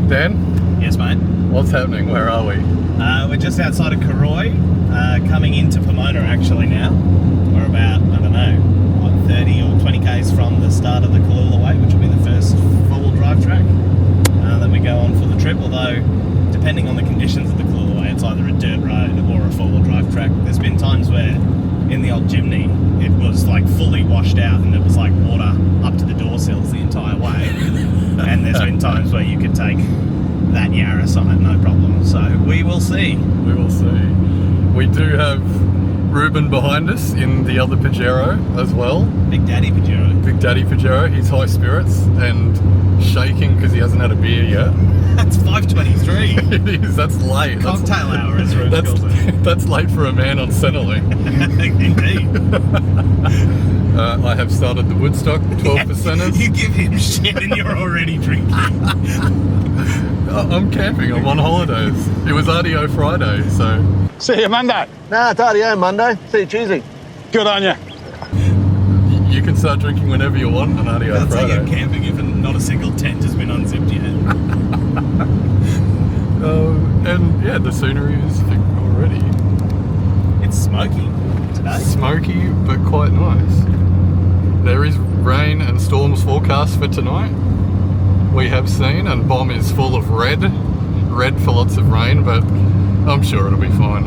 Dan? Yes, mate. What's happening? Where are we? We're just outside of Cooloola, coming into Pomona actually now. We're about, I don't know, what, 30 or 20 k's from the start of the Cooloola Way, which will be the first four-wheel drive track. Then we go on for the trip, although depending on the conditions of the Cooloola Way, it's either a dirt road or a four-wheel drive track. There's been times where in the old Jimny it was like fully washed out and it was like water up to the door sills the entire way. And there's been times where you could take that Yarra side, no problem. So we will see. We will see. We do have Ruben behind us in the other Pajero as well. Big Daddy Pajero. Big Daddy Pajero. He's high spirits and shaking because he hasn't had a beer yet. That's 5:23. It is. That's late. Cocktail hour, as Ruben calls it. That's late for a man on Centrelink. Indeed. I have started the Woodstock 12%ers. You give him shit and you're already drinking. I'm camping. I'm on holidays. It was RDO Friday, so... See you Monday. Nah, it's RDO Monday. See you Tuesday. Good on you. You can start drinking whenever you want on RDO That's Friday. how you're camping if not a single tent has been unzipped yet. And yeah, the scenery is already... It's smoky today. Smoky, but quite nice. There is rain and storms forecast for tonight. We have seen, and Bomb is full of red for lots of rain, but I'm sure it'll be fine.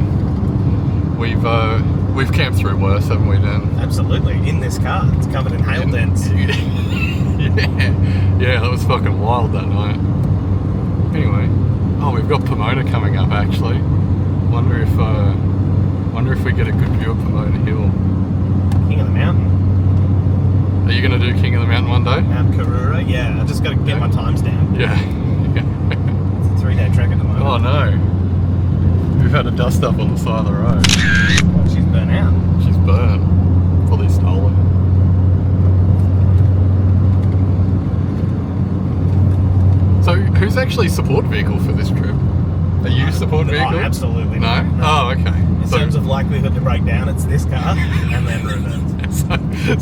We've camped through worse, haven't we, Dan? Absolutely. In this car, it's covered in hail dents. Yeah, that was fucking wild that night. Anyway, we've got Pomona coming up actually. Wonder if we get a good view of Pomona Hill. King of the Mountain. Are you going to do King of the Mountain one day? Mount Cooloola, yeah. I just got to get my times down. Yeah. It's a 3-day trek at the moment. Oh no. We've had a dust up on the side of the road. Oh, she's burnt out. She's burned. Fully stolen. So, who's actually support vehicle for this trip? Are you support vehicle? Oh, absolutely no? not. No. Oh, okay. In terms of likelihood to break down, it's this car and then Ruben's.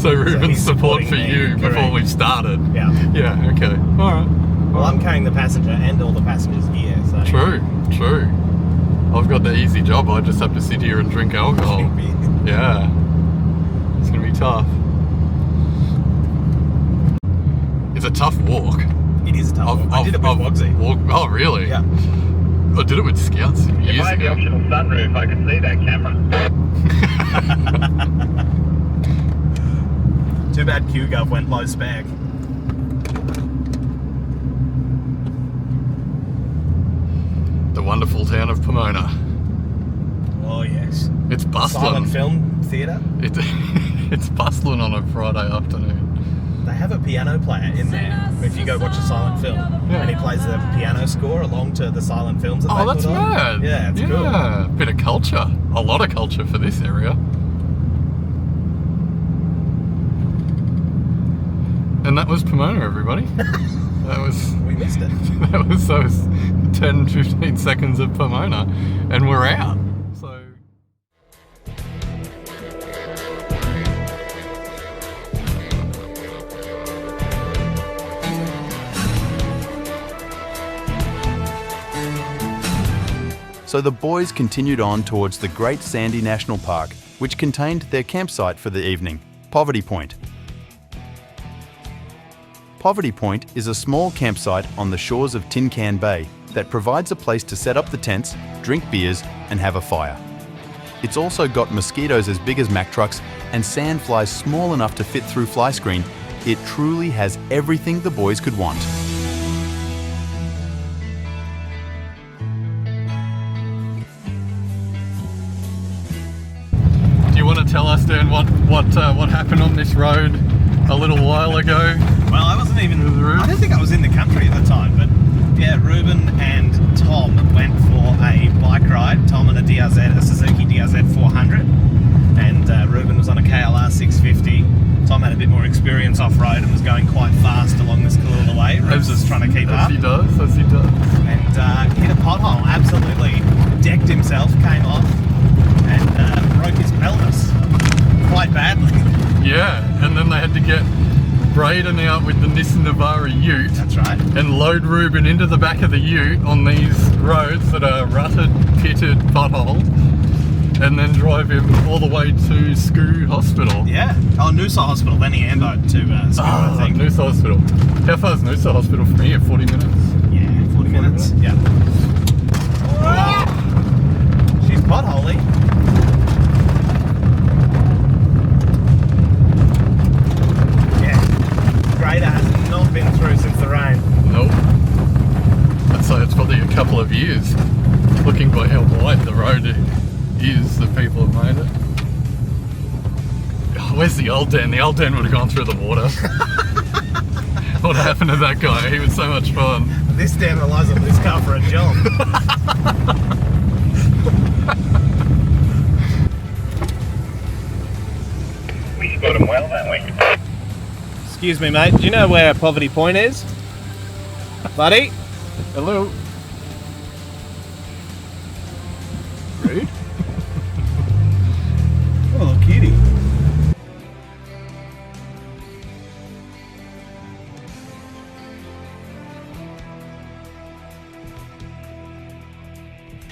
So Ruben's support for me, you before correct. we've started. Yeah. Yeah, okay. Alright. Well, I'm carrying the passenger and all the passengers' gear, so... True. I've got the easy job. I just have to sit here and drink alcohol. Yeah. It's going to be tough. It's a tough walk. It is a tough walk. I did it with Wogsy. Oh, really? Yeah. I did it with Scouts years If I had the ago. optional sunroof, I could see that camera. Too bad QGov went low spec. The wonderful town of Pomona. Oh, yes. It's bustling. Silent film theatre. It's bustling on a Friday afternoon. They have a piano player in there. If you go watch a silent film, and he plays the piano score along to the silent films that they Oh, that's put on. mad. Yeah, it's cool. Yeah, bit of culture. A lot of culture for this area. And that was Pomona, everybody. We missed it. That was those 10-15 seconds of Pomona, and we're out. So So the boys continued on towards the Great Sandy National Park, which contained their campsite for the evening, Poverty Point. Poverty Point is a small campsite on the shores of Tin Can Bay that provides a place to set up the tents, drink beers and have a fire. It's also got mosquitoes as big as Mack trucks and sand flies small enough to fit through fly screen. It truly has everything the boys could want. do you want to tell us, Dan, what happened on this road a little while ago? Well, I wasn't even... I don't think I was in the country at the time, but yeah, Ruben and Tom went for a bike ride. Tom on a Suzuki DRZ 400, and Ruben was on a KLR 650. Tom had a bit more experience off-road and was going quite fast along this Cooloola Way. Rubes was trying to keep up. As he does. And hit a pothole, absolutely decked himself, came off, and broke his pelvis quite badly. Yeah, and then they had to get Braden out with the Nissan Navara ute. That's right. And load Ruben into the back of the ute on these roads that are rutted, pitted, potholed, and then drive him all the way to Skoo Hospital. Yeah. Oh, Noosa Hospital, then he amboed to Skoo, I think. Noosa Hospital. How far is Noosa Hospital from here? 40 minutes? Yeah, 40 minutes. Yeah. Oh. She's potholy. Yeah. Grader has not been through since the rain. Nope. I'd say it's probably a couple of years, looking by how wide the road is that people have made it. Oh, where's the old Dan? The old Dan would have gone through the water. What happened to that guy? He was so much fun. This Dan relies on this car for a job. We spot him well, don't we? Excuse me, mate. Do you know where Poverty Point is? Buddy? Hello. Rude. Oh, little cutie.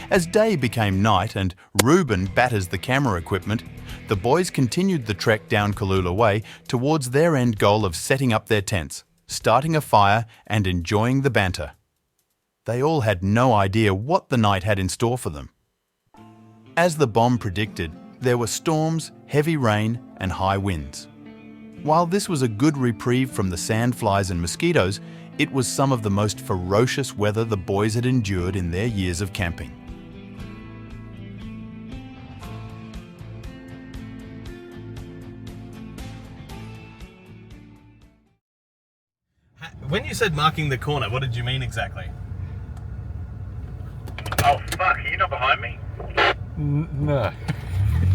As day became night and Ruben batters the camera equipment, the boys continued the trek down Cooloola Way towards their end goal of setting up their tents, starting a fire and enjoying the banter. They all had no idea what the night had in store for them. As the bomb predicted, there were storms, heavy rain and high winds. While this was a good reprieve from the sandflies and mosquitoes, it was some of the most ferocious weather the boys had endured in their years of camping. When you said marking the corner, what did you mean exactly? Oh, fuck, are you not behind me? No.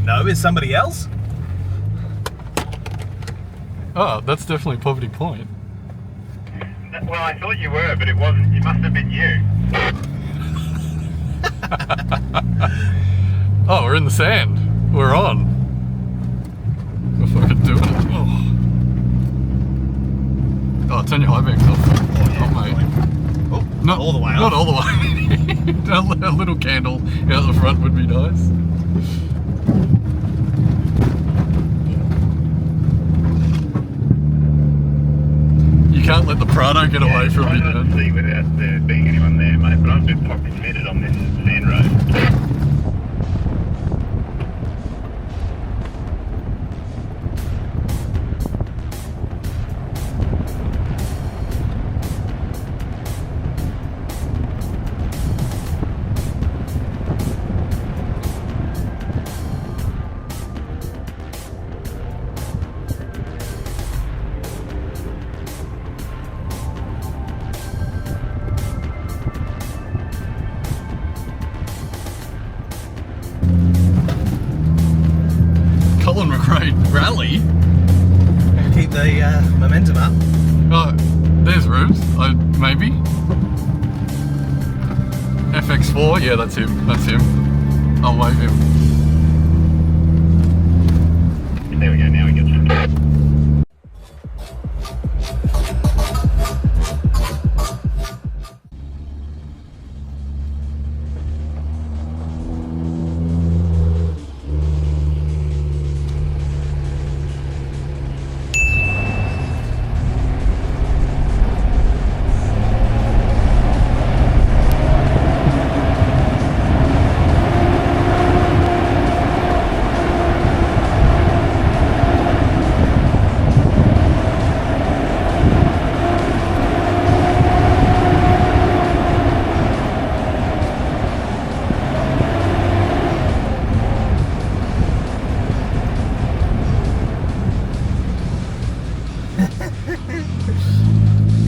No, is somebody else? Oh, that's definitely Poverty Point. Well, I thought you were, but it wasn't. It must have been you. Oh, we're in the sand. We're on. If I could do it. Oh, turn your high beams off. Oh, mate. Oh, Not all the way Not up. all the way. A little candle out the front would be nice. You can't let the Prado get away from I you, don't man. see without there being anyone there, mate, but I'm a bit pocket-fitted on this sand road. Colin McRae rally. Keep the momentum up. Oh, there's Rubes. Maybe. FX4. Yeah, that's him. That's him. I'll wave him. There we go, now we get you.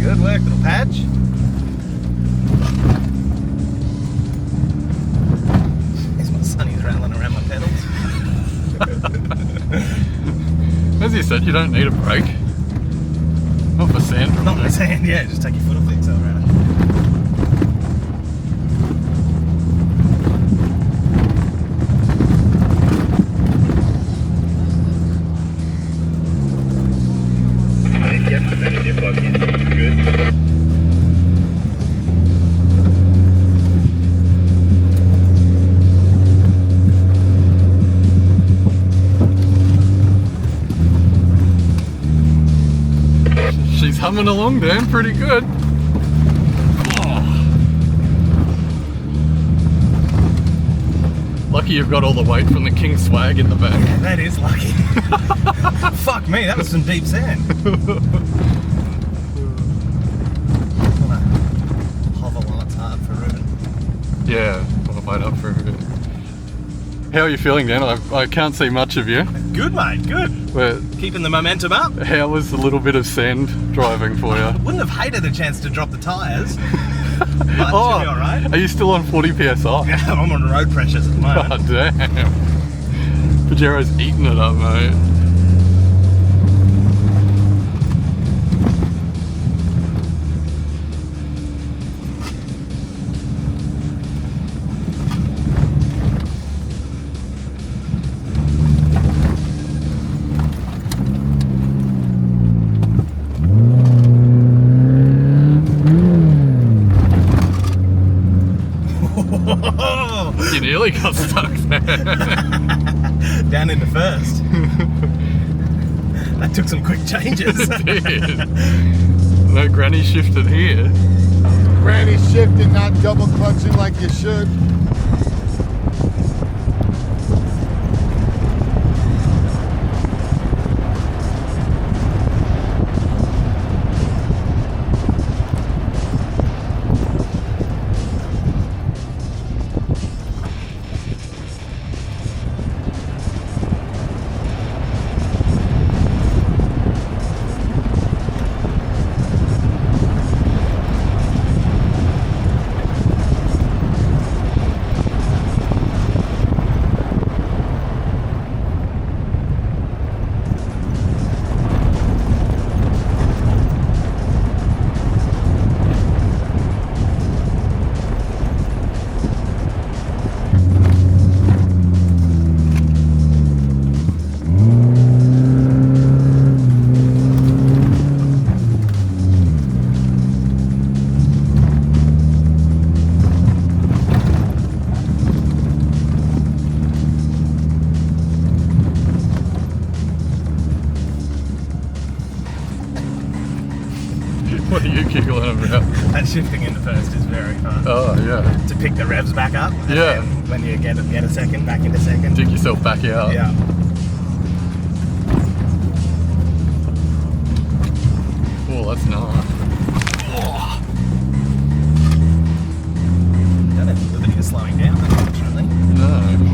Good work, little patch. Here's my son, he's rattling around my pedals. As you said, you don't need a brake. Not for sand. Not my hand, yeah, just take your foot off the accelerator. Yes, humming along, Dan, pretty good. Oh. Lucky you've got all the weight from the King Swag in the back. Yeah, that is lucky. Fuck me, that was some deep sand. Hover while it's hard for Ruben. Yeah, I'll wait up for a bit. How are you feeling, Dan? I can't see much of you. Good, mate, good. But Keeping the momentum up. how was a little bit of sand driving for you? Wouldn't have hated a chance to drop the tyres. But should be alright. Are you still on 40 PSI? Yeah, I'm on road pressures at the moment. Oh, damn. Pajero's eating it up, mate. You nearly got stuck there. Down into first. That took some quick changes. It did. No granny shifted here. Granny shifting, not double clutching like you should. What are you giggling about? And shifting into first is very hard. Oh, yeah. To pick the revs back up. And Yeah. then when you get a second, back into second. Dig yourself back out. Yeah. Oh, that's nice. Don't have the liberty of slowing down, unfortunately. No.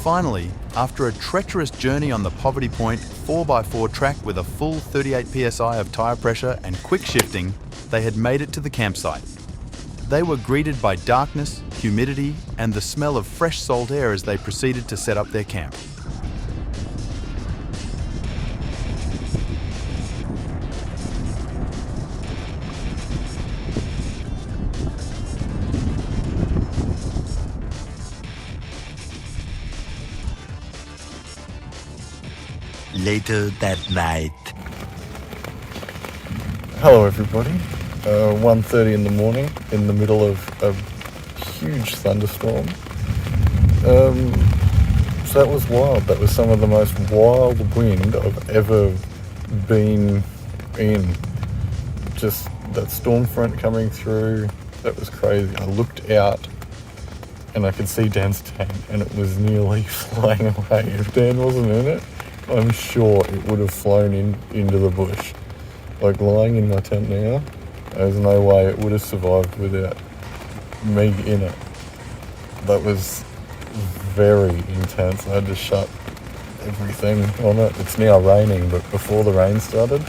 Finally, after a treacherous journey on the Poverty Point 4x4 track with a full 38 psi of tyre pressure and quick shifting, they had made it to the campsite. They were greeted by darkness, humidity, and the smell of fresh salt air as they proceeded to set up their camp. Later that night. Hello everybody. 1:30 in the morning in the middle of a huge thunderstorm. So that was wild. That was some of the most wild wind I've ever been in. Just that storm front coming through, that was crazy. I looked out and I could see Dan's tent and it was nearly flying away. If Dan wasn't in it, I'm sure it would have flown into the bush. Like lying in my tent now, there's no way it would have survived without me in it. That was very intense. I had to shut everything on it. It's now raining, but before the rain started,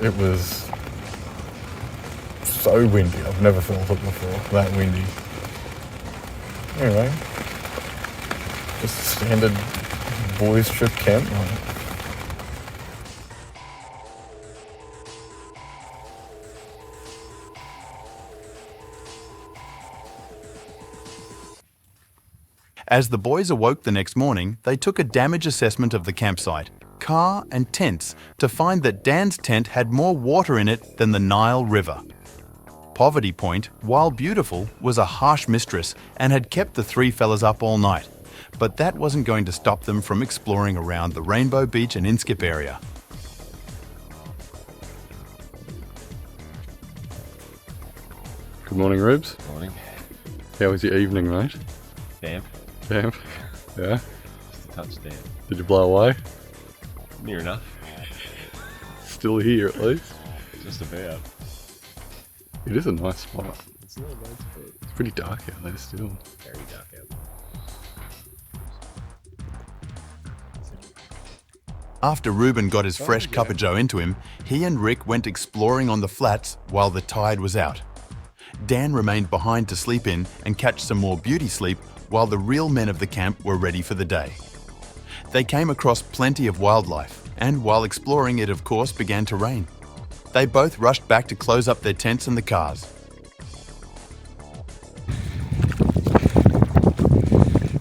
it was so windy. I've never felt it before, that windy. Anyway, just a standard boys trip camp night. As the boys awoke the next morning, they took a damage assessment of the campsite, car and tents to find that Dan's tent had more water in it than the Nile River. Poverty Point, while beautiful, was a harsh mistress and had kept the three fellas up all night. But that wasn't going to stop them from exploring around the Rainbow Beach and Inskip area. Good morning, Rubes. Morning. How was your evening, mate? Damp. Damp? Yeah? Just a touch damp. Did you blow away? Near enough. Still here at least. Just about. It is a nice spot. It's not a bad spot. It's pretty dark out there still. Very dark out there. After Reuben got his fresh cup of joe into him, he and Rick went exploring on the flats while the tide was out. Dan remained behind to sleep in and catch some more beauty sleep while the real men of the camp were ready for the day. They came across plenty of wildlife, and while exploring it of course began to rain. They both rushed back to close up their tents and the cars.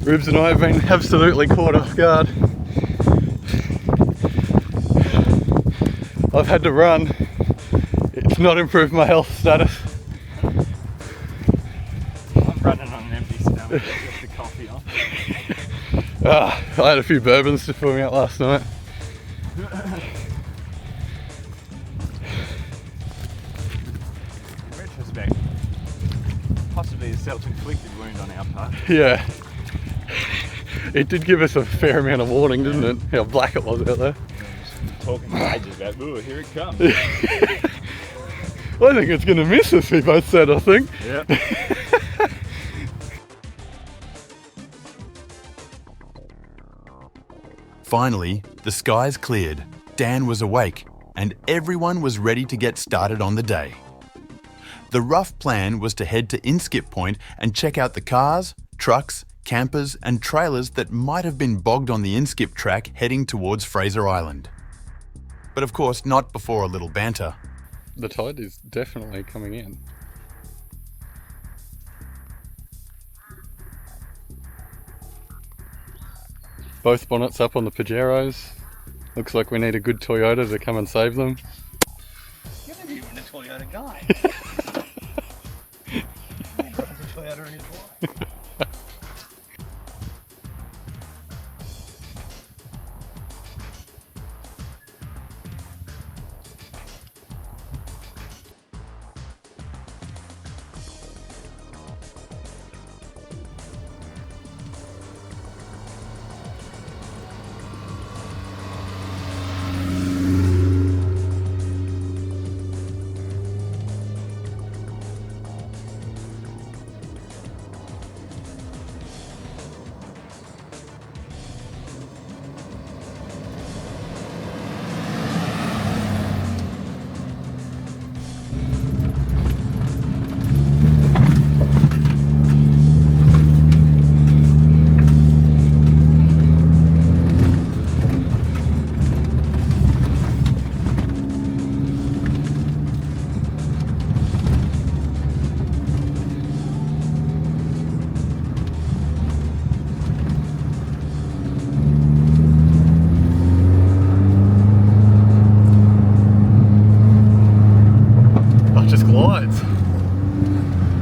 Rubes and I have been absolutely caught off guard. I've had to run. It's not improved my health status. I'm running on an empty stomach. Get the coffee on. I had a few bourbons to fill me out last night. In retrospect, possibly a self-inflicted wound on our part. Yeah. It did give us a fair amount of warning, didn't it? How black it was out there. Talking for ages about, ooh, here it comes. I think it's going to miss us, we both said, I think. Yeah. Finally, the skies cleared, Dan was awake, and everyone was ready to get started on the day. The rough plan was to head to Inskip Point and check out the cars, trucks, campers and trailers that might have been bogged on the Inskip track heading towards Fraser Island. But of course not before a little banter. The tide is definitely coming in. Both bonnets up on the Pajeros. Looks like we need a good Toyota to come and save them. You're not even a Toyota guy. A Toyota in his life.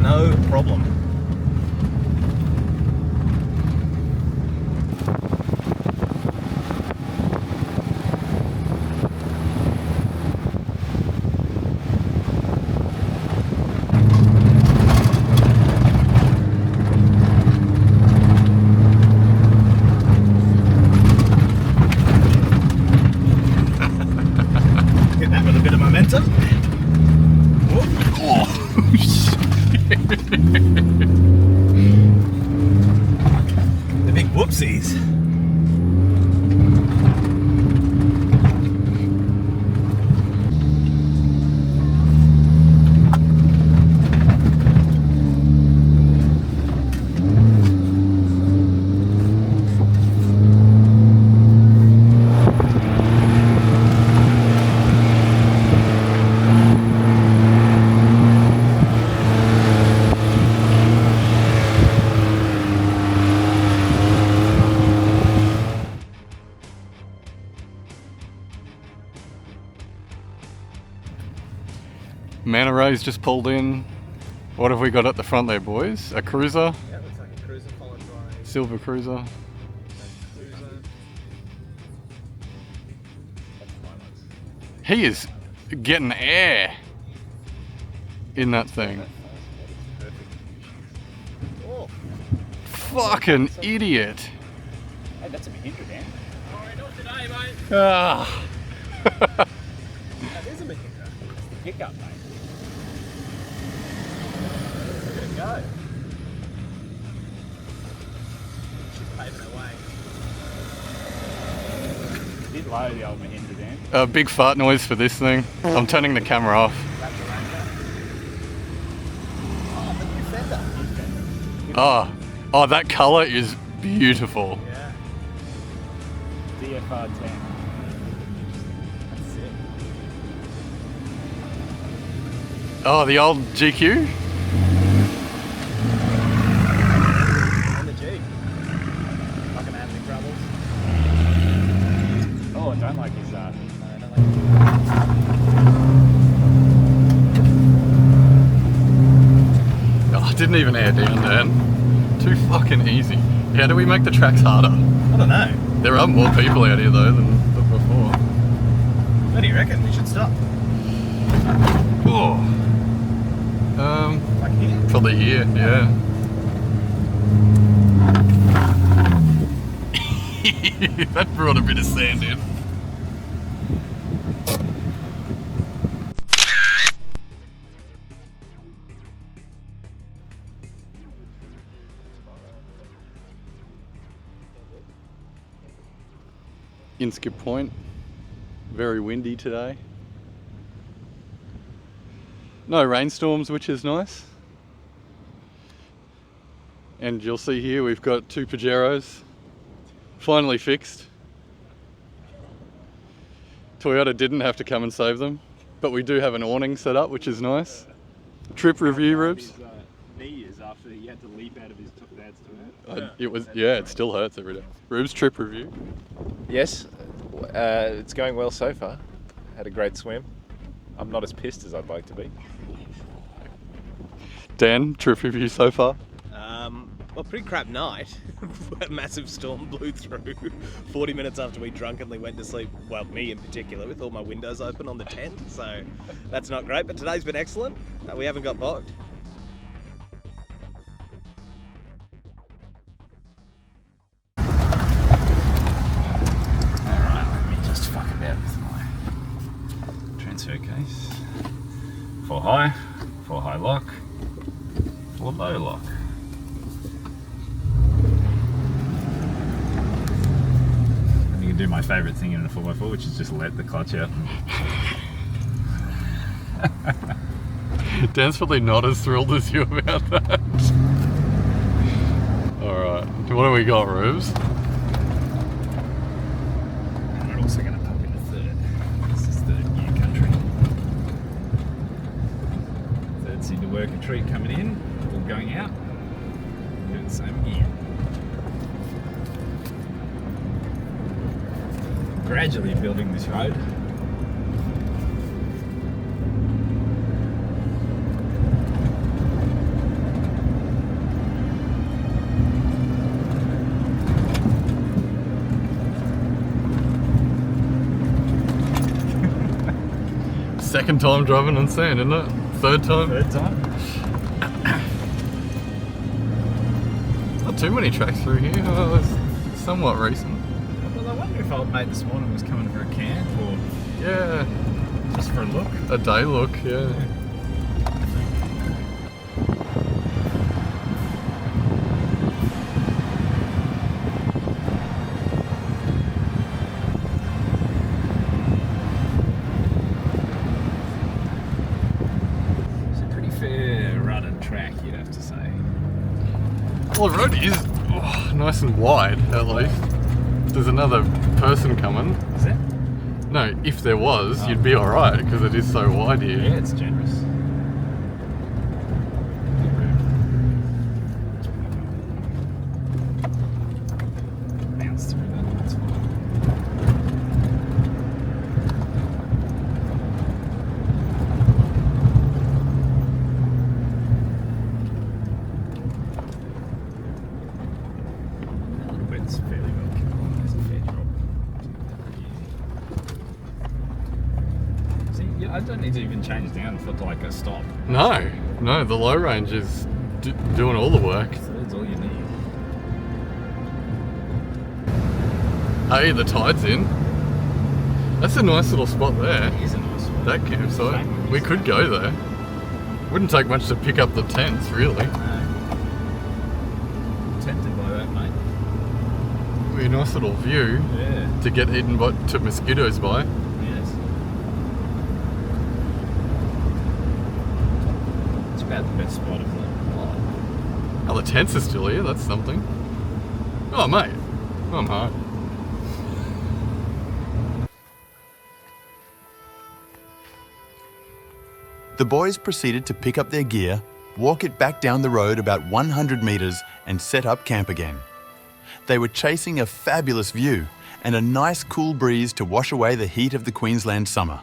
No problem. Hit that with a bit of momentum. The big whoopsies. Manta Ray's just pulled in. What have we got at the front there, boys? A cruiser? Yeah, looks like a cruiser followed by Silver cruiser. a cruiser. He is getting air in that thing. Oh, Fucking idiot. Hey, that's a Mahindra, Dan. alright, not today, mate. Ah. That is a Mahindra. It's the pickup, mate. Look at it go. She's paving her way. Did low, the old Mahindra, Dan. Big fart noise for this thing. I'm turning the camera off. That's a Ranger. Oh, the new fender. Oh, that colour is beautiful. Yeah. DFR 10. That's sick. Oh, the old GQ? And the G. Fucking having troubles. Oh, I don't like his, No, I don't like Oh, didn't even air down, Dan. Too fucking easy. How do we make the tracks harder? I don't know. There are more people out here though than before. What do you reckon? We should stop. Oh. Like here? Probably here, yeah. That brought a bit of sand in. Inskip Point, very windy today. No rainstorms, which is nice. And you'll see here we've got 2 Pajeros, finally fixed. Toyota didn't have to come and save them, but we do have an awning set up, which is nice. Trip review, Rubes. knee is after he had to leap out of his dad's toilet. It was, yeah, it still hurts every day. Rubes, trip review. Yes, it's going well so far. Had a great swim. I'm not as pissed as I'd like to be. Dan, trip review so far. Well, pretty crap night. A massive storm blew through 40 minutes after we drunkenly went to sleep. Well, me in particular, with all my windows open on the tent. So that's not great. But today's been excellent. We haven't got bogged. Alright, let me just fuck about with my transfer case. For high lock, for low lock. And you can do my favourite thing in a 4x4, which is just let the clutch out. Dan's probably not as thrilled as you about that. Alright, what do we got, Rubes? And we're also going to pop into third. This is third gear country. Third seemed to work a treat coming in, all going out. Doing the same again. Gradually building this road. Second time driving on sand, isn't it? Third time? Third time. Not too many tracks through here. Oh, it's somewhat recent. Well, I wonder if old mate this morning was coming for a camp or Yeah, just for a look. a day look, yeah. It's a pretty fair rutted track, you'd have to say. Well, the road is nice and wide, at least. There's another person coming. Is it? No, if there was, you'd be alright, because it is so wide here. Yeah, it's generous. Good room. Bounce through that, that's fine. I don't need to even change down for like a stop. No, the low range is doing all the work. So that's all you need. Hey, the tide's in. That's a nice little spot there. It is a nice one. That campsite. We could go there. Wouldn't take much to pick up the tents, really. Tempted by that, mate. Be a nice little view to get eaten to mosquitoes by. Yes. It's about the best spot of the lot. Oh, the tents are still here. That's something. Oh, mate. I'm hard. The boys proceeded to pick up their gear, walk it back down the road about 100 metres and set up camp again. They were chasing a fabulous view and a nice cool breeze to wash away the heat of the Queensland summer.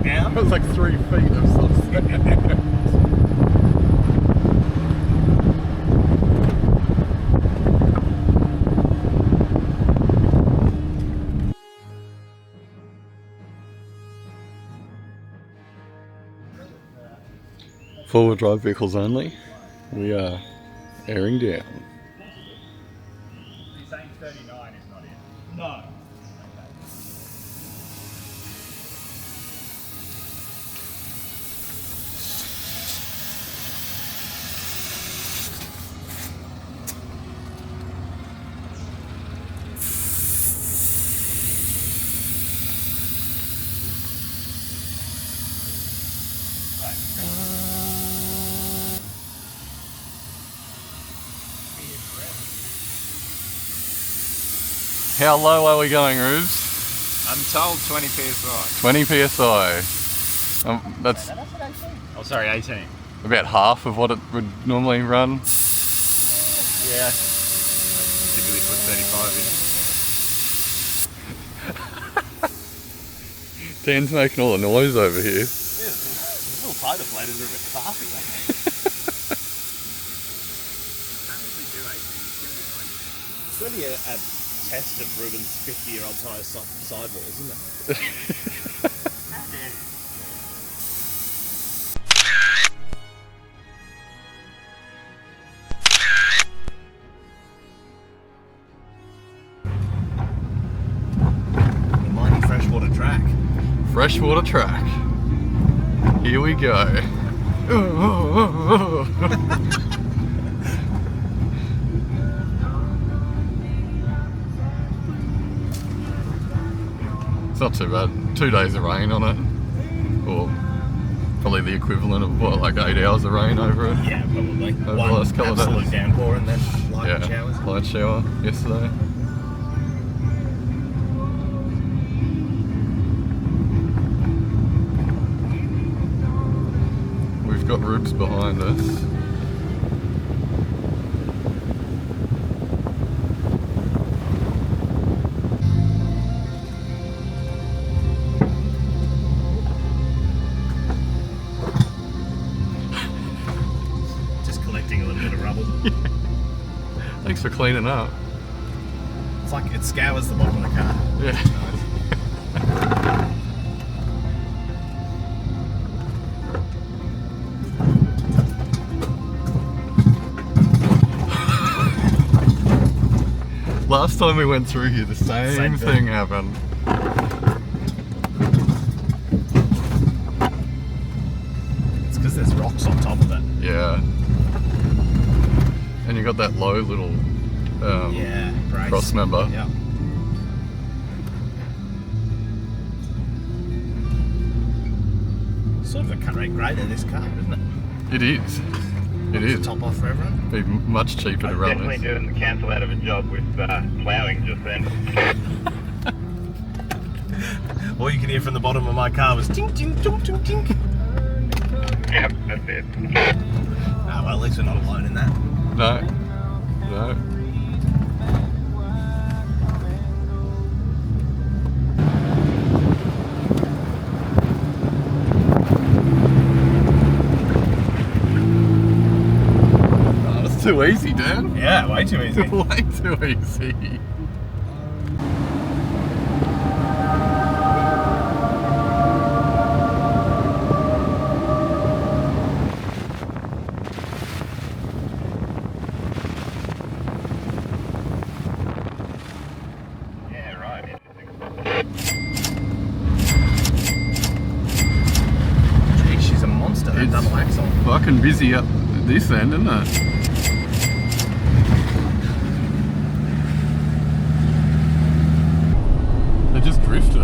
It was like 3 feet of soft sand. Forward drive vehicles only. We are airing down. You're saying 39 is not in? No. How low are we going, Rubes? I'm told 20 psi. 20 psi. That's Oh, sorry, 18. about half of what it would normally run. Yeah. I typically put 35 in. Dan's making all the noise over here. Yeah, the little fighter bladers are a bit farty, aren't they? It's really a test of Ruben's 50-year-old tyre sidewall, isn't it? How dare you? The mighty freshwater track. Freshwater track. Here we go. It's not too bad. 2 days of rain on it. Or probably the equivalent of what, like 8 hours of rain over it. Yeah, probably. Over the last couple of days. Absolute downpour and then light showers. Light shower yesterday. We've got Rubes behind us. cleaning up. It's like it scours the bottom of the car. Yeah. Last time we went through here, the same thing happened. It's because there's rocks on top of it. Yeah. And you got that low little brace. cross member. Yeah. Sort of a cut rate grader, this car, isn't it? It is. It is. Top off for everyone. Be much cheaper to I'm run definitely this. doing the cancel out of a job with ploughing just then. All you could hear from the bottom of my car was tink, tink, tink, tink, tink. Yep, that's it. Ah, well, at least we're not alone in that. No. No. Oh, that's too easy, Dan. Yeah, way too easy. Way too easy. Yeah, right. Gee, she's a monster, that It's double axle. fucking busy up this end, isn't it? They just drifted.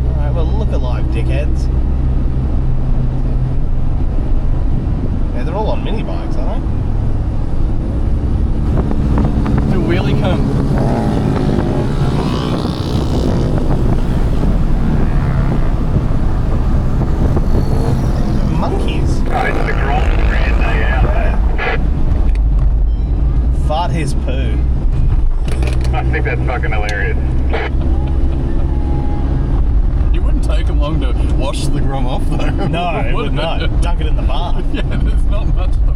Alright, well, look alive, dickheads. Yeah, they're all on mini bikes, aren't Do wheelie come. they? Monkeys. Oh, it's the Grand Day out there. Fart his poo. I think that's fucking hilarious. You wouldn't take them long to wash the grom off though. No, it would not. Dunk it in the bath. Yeah, there's not much to wash.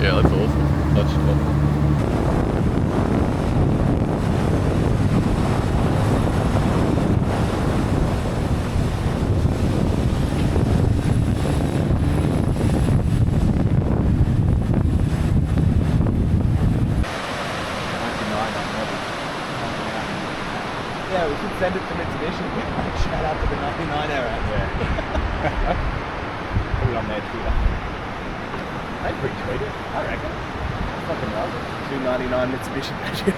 Yeah, that's awesome. That's cool. Yeah, we should send it to Mitsubishi. Shout out to the 99 era. Yeah. Put it on their Twitter. They'd retweet it, I reckon. I fucking love it. 299 Mitsubishi Pajero.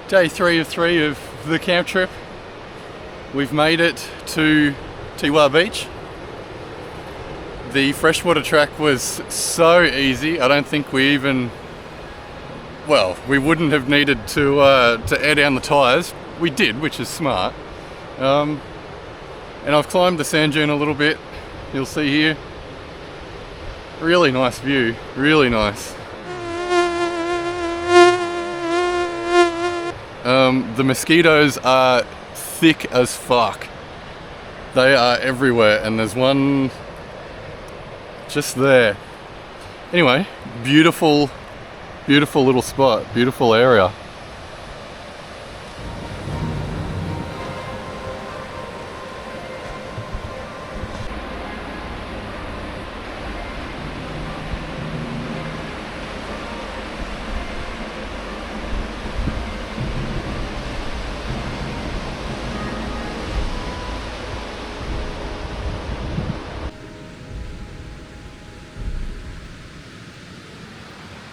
Day 3 of 3 of the camp trip. We've made it to Teewah Beach. The freshwater track was so easy. I don't think we even, well, we wouldn't have needed to air down the tyres. We did, which is smart. And I've climbed the sand dune a little bit. You'll see here. Really nice view, really nice. The mosquitoes are thick as fuck. They are everywhere, and there's one just there. Anyway, beautiful, beautiful little spot, beautiful area.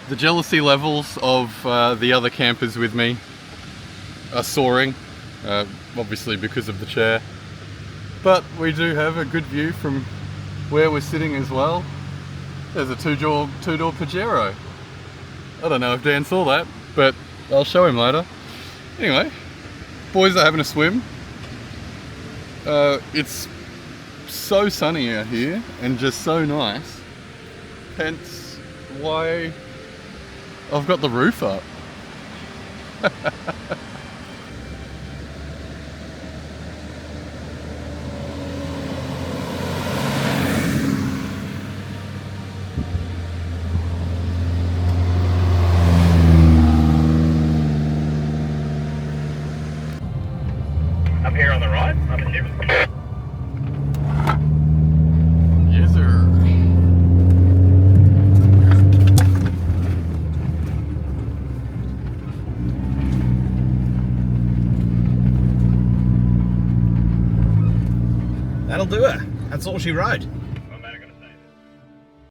The jealousy levels of the other campers with me are soaring, obviously because of the chair. But we do have a good view from where we're sitting as well. There's a two-door Pajero. I don't know if Dan saw that, but I'll show him later. Anyway, boys are having a swim. It's so sunny out here and just so nice. Hence why I've got the roof up. Up here on the right, I'm assuming. Yes, sir. That'll do it. That's all she wrote.